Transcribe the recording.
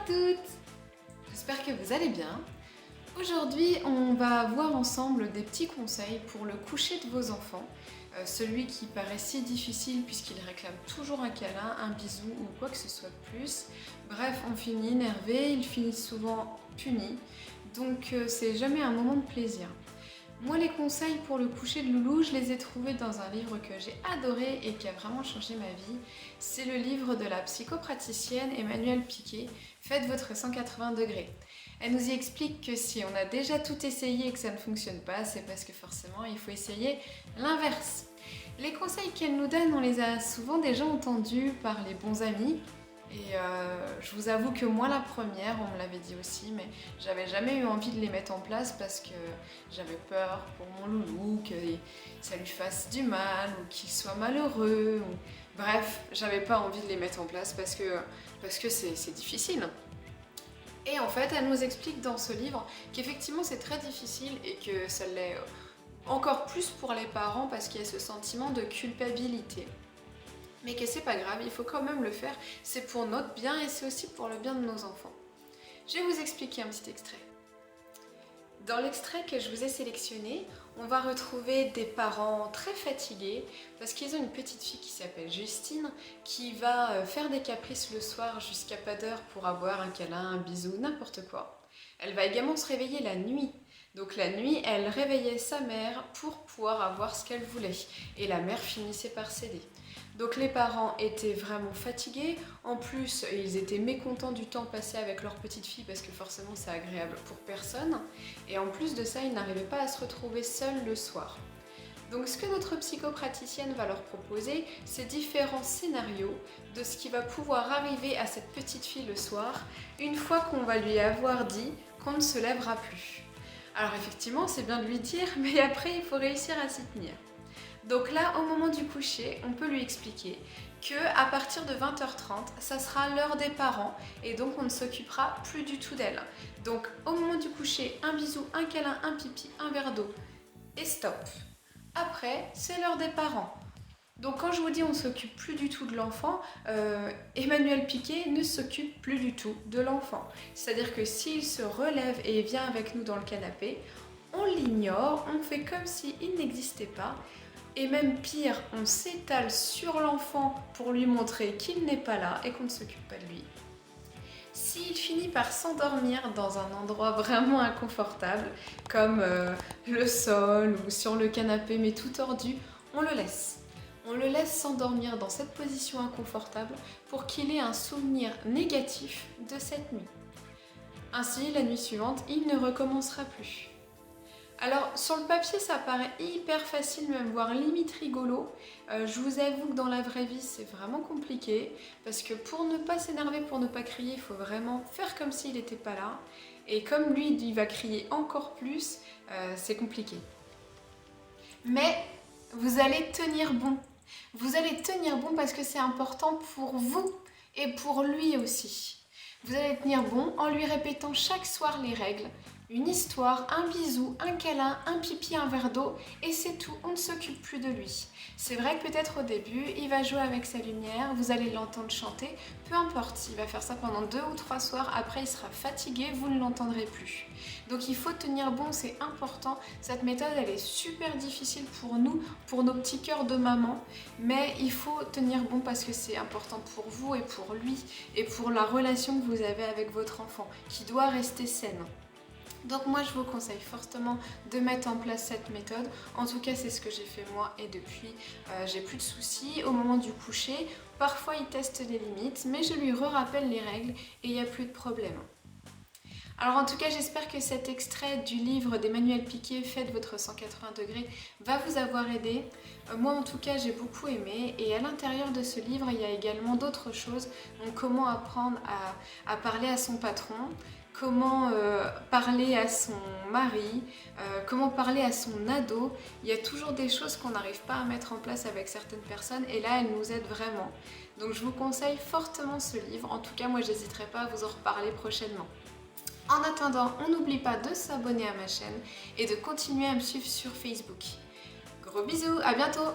toutes! J'espère que vous allez bien. Aujourd'hui, on va voir ensemble des petits conseils pour le coucher de vos enfants. Celui qui paraît si difficile puisqu'il réclame toujours un câlin, un bisou ou quoi que ce soit de plus. Bref, on finit énervé, il finit souvent puni. Donc c'est jamais un moment de plaisir. Moi, les conseils pour le coucher de Loulou, je les ai trouvés dans un livre que j'ai adoré et qui a vraiment changé ma vie. C'est le livre de la psychopraticienne Emmanuelle Piquet, Faites votre 180 degrés. Elle nous y explique que si on a déjà tout essayé et que ça ne fonctionne pas, c'est parce que forcément il faut essayer l'inverse. Les conseils qu'elle nous donne, on les a souvent déjà entendus par les bons amis. Et je vous avoue que moi la première, on me l'avait dit aussi, mais j'avais jamais eu envie de les mettre en place parce que j'avais peur pour mon loulou, que ça lui fasse du mal ou qu'il soit malheureux. Bref, j'avais pas envie de les mettre en place parce que c'est difficile. Et en fait, elle nous explique dans ce livre qu'effectivement c'est très difficile et que ça l'est encore plus pour les parents parce qu'il y a ce sentiment de culpabilité. Mais que c'est pas grave, il faut quand même le faire, c'est pour notre bien et c'est aussi pour le bien de nos enfants. Je vais vous expliquer un petit extrait. Dans l'extrait que je vous ai sélectionné, on va retrouver des parents très fatigués parce qu'ils ont une petite fille qui s'appelle Justine qui va faire des caprices le soir jusqu'à pas d'heure pour avoir un câlin, un bisou, n'importe quoi. Elle va également se réveiller la nuit. Donc la nuit, elle réveillait sa mère pour pouvoir avoir ce qu'elle voulait. Et la mère finissait par céder. Donc les parents étaient vraiment fatigués, en plus ils étaient mécontents du temps passé avec leur petite fille parce que forcément c'est agréable pour personne, et en plus de ça ils n'arrivaient pas à se retrouver seuls le soir. Donc ce que notre psychopraticienne va leur proposer, c'est différents scénarios de ce qui va pouvoir arriver à cette petite fille le soir, une fois qu'on va lui avoir dit qu'on ne se lèvera plus. Alors effectivement c'est bien de lui dire, mais après il faut réussir à s'y tenir. Donc là, au moment du coucher, on peut lui expliquer qu'à partir de 20h30, ça sera l'heure des parents et donc on ne s'occupera plus du tout d'elle. Donc au moment du coucher, un bisou, un câlin, un pipi, un verre d'eau et stop. Après, c'est l'heure des parents. Donc quand je vous dis on ne s'occupe plus du tout de l'enfant, Emmanuelle Piquet ne s'occupe plus du tout de l'enfant. C'est-à-dire que s'il se relève et vient avec nous dans le canapé, on l'ignore, on fait comme s'il n'existait pas. Et même pire, on s'étale sur l'enfant pour lui montrer qu'il n'est pas là et qu'on ne s'occupe pas de lui. S'il finit par s'endormir dans un endroit vraiment inconfortable, comme le sol ou sur le canapé mais tout tordu, on le laisse. On le laisse s'endormir dans cette position inconfortable pour qu'il ait un souvenir négatif de cette nuit. Ainsi, la nuit suivante, il ne recommencera plus. Alors sur le papier ça paraît hyper facile, même voire limite rigolo. Je vous avoue que dans la vraie vie c'est vraiment compliqué parce que pour ne pas s'énerver, pour ne pas crier, il faut vraiment faire comme s'il n'était pas là. Et comme lui il va crier encore plus, c'est compliqué. Mais vous allez tenir bon. Vous allez tenir bon parce que c'est important pour vous et pour lui aussi. Vous allez tenir bon en lui répétant chaque soir les règles. Une histoire, un bisou, un câlin, un pipi, un verre d'eau et c'est tout, on ne s'occupe plus de lui. C'est vrai que peut-être au début, il va jouer avec sa lumière, vous allez l'entendre chanter, peu importe, il va faire ça pendant 2 ou 3 soirs, après il sera fatigué, vous ne l'entendrez plus. Donc il faut tenir bon, c'est important. Cette méthode, elle est super difficile pour nous, pour nos petits cœurs de maman, mais il faut tenir bon parce que c'est important pour vous et pour lui et pour la relation que vous avez avec votre enfant, qui doit rester saine. Donc moi je vous conseille fortement de mettre en place cette méthode. En tout cas c'est ce que j'ai fait moi et depuis j'ai plus de soucis au moment du coucher. Parfois il teste les limites mais je lui rappelle les règles et il n'y a plus de problème. Alors en tout cas j'espère que cet extrait du livre d'Emmanuelle Piquet, Faites votre 180 degrés, va vous avoir aidé. Moi en tout cas j'ai beaucoup aimé et à l'intérieur de ce livre il y a également d'autres choses. Donc comment apprendre à parler à son patron, comment parler à son mari, comment parler à son ado. Il y a toujours des choses qu'on n'arrive pas à mettre en place avec certaines personnes et là, elles nous aident vraiment. Donc je vous conseille fortement ce livre. En tout cas, moi, j'hésiterai pas à vous en reparler prochainement. En attendant, on n'oublie pas de s'abonner à ma chaîne et de continuer à me suivre sur Facebook. Gros bisous, à bientôt!